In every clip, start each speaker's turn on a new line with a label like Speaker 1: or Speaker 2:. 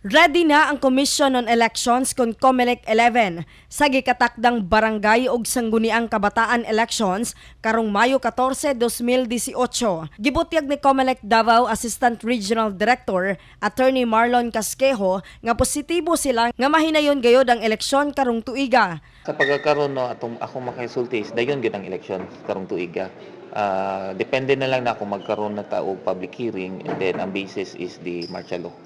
Speaker 1: Ready na ang Commission on Elections kon COMELEC 11 sa gikatakdang barangay ug sangguniang kabataan elections karong Mayo 14, 2018. Gibutyag ni COMELEC Davao Assistant Regional Director Attorney Marlon Casquejo nga positibo sila nga mahinayon gayod ang eleksyon karong tuiga.
Speaker 2: Sa pagkakaroon no akong makasulti is dayon gyud ang election karong tuiga. Depende na lang na kung magkaroon na ta og public hearing, and then ang basis is the martial law.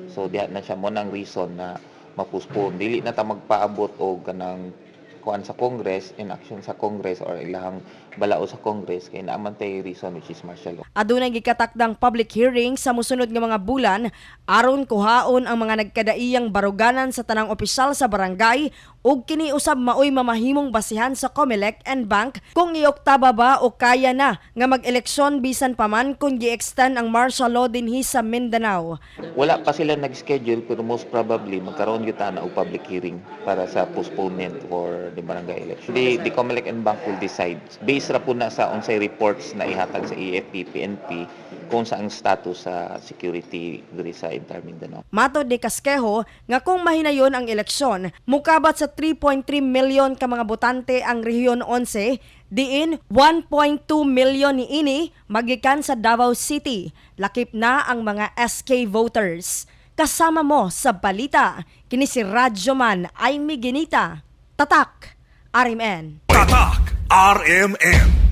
Speaker 2: So diha na siya mo nang reason na mapuspone. Dili na ta magpaabot og kanang kuan sa Congress, in action sa Congress or ilahang balao sa Congress kay naaman tay reason which is martial law.
Speaker 1: Adunay gikatakdang public hearing sa mosunod nga mga bulan aron kuhaon ang mga nagkadaiyang baruganan sa tanang opisyal sa barangay ug kini usab maoy mamahimong basihan sa COMELEC and Bank kung ioktaba ba o kaya na nga mag-eleksyon bisan pa man kung gi-extend ang martial law dinhi sa Mindanao.
Speaker 2: Wala pa sila nag-schedule pero most probably magkaroon gyud ta na og public hearing para sa postponement for the barangay election. The COMELEC and Bank will decide based ra po na sa unsay reports na ihatag sa AFP, PNP kung sa ang status sa security diri sa entire Mindanao.
Speaker 1: Matod ni Casquejo nga kung mahinayon ang eleksyon, mukabat sa 3.3 milyon ka mga botante ang Rehiyon 11, diin 1.2 milyon niini magikan sa Davao City. Lakip na ang mga SK voters. Kasama mo sa balita, kini si Radyo Man ay Miginita. Tatak, RMN.
Speaker 3: Tatak, RMN.